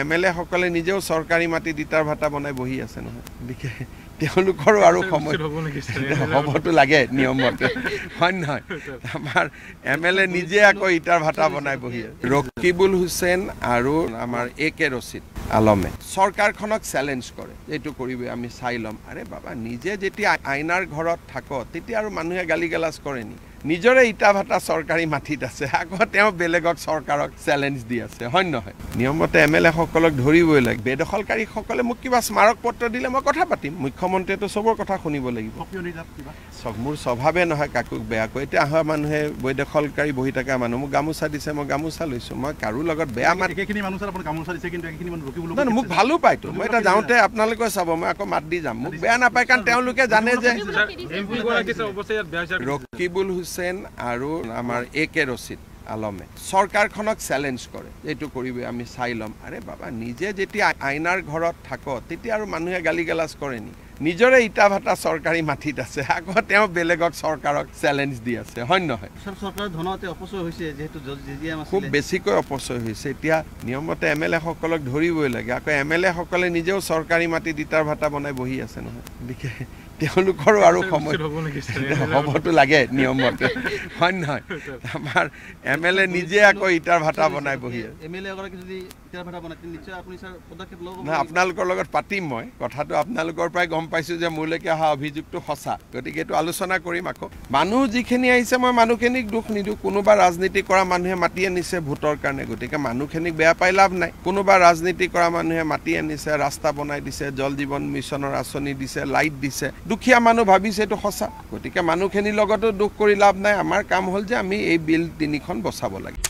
MLA সকলে নিজেও চৰকাৰী মাটি দিতাৰ ভাটা বনাই বহি আছে নহয় তেওঁলোকৰো আৰু সময় হ'বতো লাগে নিয়মমতে হয় নহয় আমাৰ MLA নিজে আকৌ ইটাৰ ভাটা বনাই বহি আছে ৰকিবুল হুছেইন আৰু আমাৰ AK ৰচিদ আলমে চৰকাৰখনক চ্যালেঞ্জ কৰে এইটো কৰিবে আমি চাই লম আৰে বাবা নিজে যেতিয়া আইনাৰ ঘৰত থাকো তেতিয়া আৰু মানুহে গালি গালাজ কৰে নি নিজৰে ইটা ভাটা চৰকাৰী মাটিত আছে আকৌ তেওঁ বেলেগক চৰকাৰক চ্যালেঞ্জ দি আছে হয় নহয় নিয়মমতে MLA সকলক ধৰিবই লাগে বেদখলকাৰী সকলে মোক কিবা স্মাৰক পত্ৰ দিলে মই কথা পাতিম মুখ্যমন্ত্ৰীটো সবৰ কথা শুনিব লাগিব মোৰ স্বভাৱে নহয় কাকুক বেয়া কৈ এতিয়া আহা মানুহে বেদখলকাৰী বহি থকা মানুহ মোক গামোচা দিছে মই গামোচা লৈছো মই কাৰো লগত বেয়া মাত একেখিনি মানুহ আপুনি গামোচা দিছে কিন্তু একেখিনি মানুহ ৰকিবুল মোক ভালো পাইতো মই এটা যাওঁতে আপোনালোকে চাব মই আকৌ মাত দি যাম মোক বেয়া নাপায় কাৰণ তেওঁলোকে জানে যে ৰকিবুল হুছেইন আৰু আমাৰ AK ৰচিদ আলমে চৰকাৰখনক চ্যালেঞ্জ কৰে এইটো কৰিবে আমি চাই লম আৰে বাবা নিজে যেতিয়া আইনাৰ ঘৰত থাকো তেতিয়া আৰু মানুহে গালি গালাজ কৰে নি নিজৰে ইটা ভাটা চৰকাৰী মাটিত আছে আকৌ তেওঁ বেলেগক চৰকাৰক চ্যালেঞ্জ দি আছে হয় নহয় চৰকাৰৰ ধনতে অপচয় হৈছে যেহেতু খুব বেছিকৈ অপচয় হৈছে এতিয়া নিয়মমতে MLA সকলক ধৰিবই লাগে আকৌ MLA সকলে নিজেও চৰকাৰী মাটি দিতাৰ ভাটা বনাই বহি আছে নহয় তেওঁলোকৰো আৰু সময় হ'বতো লাগে নিয়মমতে হয় নহয় আমাৰ MLA নিজে আকৌ ইটাৰ ভাটা বনাই বহি আছে আপোনালোকৰ লগত পাতিম মই কথাটো আপোনালোকৰ পৰাই গম পাইছো যে মোলৈকে অহা অভিযোগটো সঁচা গতিকে এইটো আলোচনা কৰিম আকৌ মানুহ যিখিনি আহিছে মই মানুহখিনিক দুখ নিদিওঁ কোনোবা ৰাজনীতি কৰা মানুহে মাতি আনিছে ভোটৰ কাৰণে গতিকে মানুহখিনিক বেয়া পাই লাভ নাই কোনোবা ৰাজনীতি কৰা মানুহে মাতি আনিছে ৰাস্তা বনাই দিছে জল জীৱন মিছনৰ আঁচনি দিছে লাইট দিছে দুখীয়া মানুহ ভাবিছে এইটো সঁচা গতিকে মানুহখিনিৰ লগতো দুখ কৰি লাভ নাই আমাৰ কাম হ'ল যে আমি এই বিল 3খন বচাব লাগে